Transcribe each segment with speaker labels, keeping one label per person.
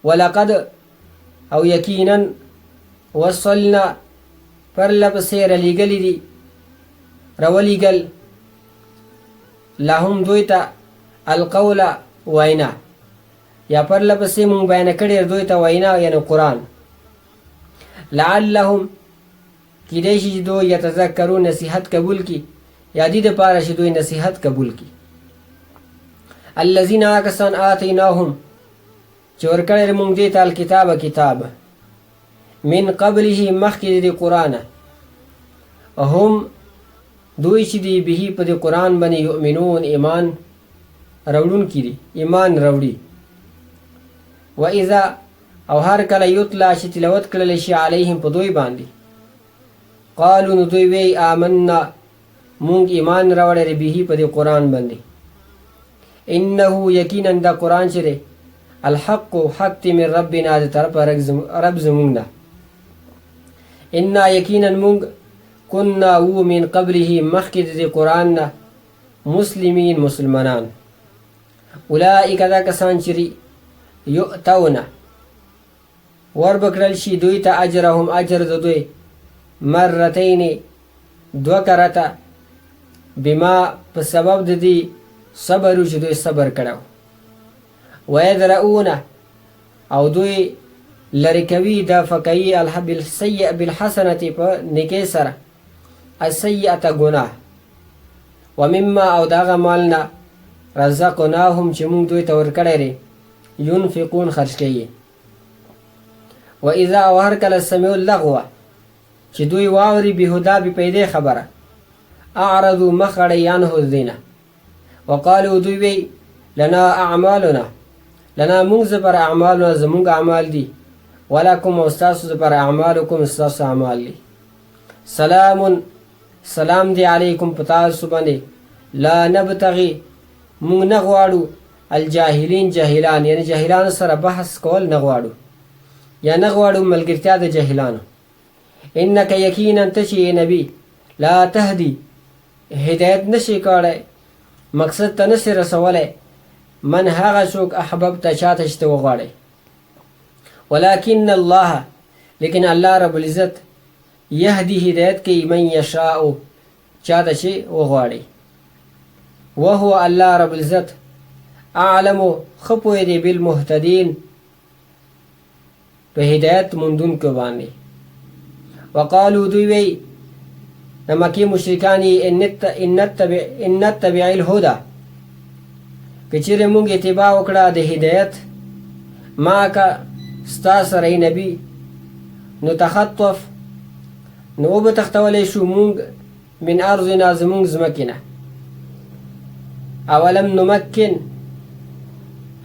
Speaker 1: ولقد او یقینا وصلنا پرلپسې رلیږلي دي رولیږل لهم دوی ته القول وینا یا پرلپسې مونږ بیان کړی دوی ته وینا یعنی قرآن لعلهم کیدای شي چې دوی یتذکرون نصیحت قبول کی یا دې دپاره چې دوی نصیحت قبول کی الذین کسان آتیناهم چې ورکړی مونږ دې ته الکتاب کتاب من قبله مخکې د قرآنه هم دوی چې دی به په دې قرآن باندې یؤمنون ایمان راوړونکي دي ایمان راوړي و اذا او هر کله یتلا چې تلاوت کړلی شي علیهم په دوی باندې قالو نو دوی وی آمنا مونږ ایمان راوړی به په دې قرآن باندې انه یقینا دا قرآن چې دی الحق حق دی من ربنا د طرفه رب زمونږ نه انا یقینا مونږ كنا و من قبله مخکې د قرآن نه مسلمین مسلمانان اولئک دا کسان چې یؤتون وربکړل شي دوی ته اجرهم اجر د دوی مرتين دو کرته بما په سبب د دې صبر چې دوی صبر کړو ويدرؤون او دوی لری کوي دا فکیی السیئ بالحسنه په نیکی سره السیئه گناه ومما او داغه مالنا رزقناهم چې موږ دوی ته ورکړی ينفقون خرج کوي و اذا او هر کله سمعوا اللغو چې دوی واوري بهدا به پیدا خبره اعرضوا مخړی عنه الدینه وقالوا دوی وی لنا اعمالنا لنا موږ پر اعمالنا زموږ اعمال دي ولکم استاسو پر اعمالکم استاسو اعمال دي سلام دی علیکم پتا سبحانه لا نبتغي موږ نه غواړو الجاهلین جاهلان یعنی جاهلان سره بحث کول نه غواړو یا نه غواړو ملګرتیا د جاهلانو انک یقینا تشی نبی لا تهدی هدایت نشي کولای مقصد ته نشي رسولای من هغه څوک احببت چاته چې وغواړي ولكن الله لیکن الله رب العزت يهدي هدایت کوي من یشاء چاته چې وغواړي وهو الله رب العزت اعلم خپوی دی بالمهتدین په هدایت مندون کو باندې وقالو دوی وی نمکی مشرکانی ان نتبع الهدى کچره مونږ اتباع وکړه د هدایت ما کا ستا سره نبی نو تخطف نو به تختولې شو مونږ من ارضنا زمونږ زمکینه اولم نمکن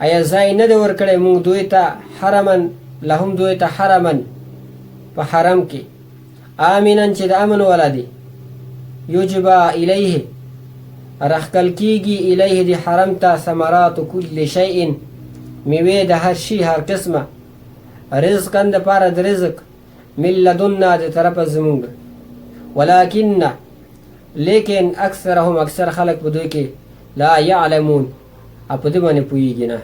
Speaker 1: ایا ځای نه دی ورکړی مونږ دوی ته حرمن لهم دوی ته حرمن په حرم کې آمنن چې د امن والا دی یجبا الیه رخکل کیږي الیه دی حرم ته ثمرات کل شیء میوې د هر شي هر قسمه رزقا د پاره د رزق من لدنا د طرفه زمونږ ولكن لیکن اکثرهم اکثر خلق په دوی کې لا یعلمون اپ دې باندې پوهیږي نه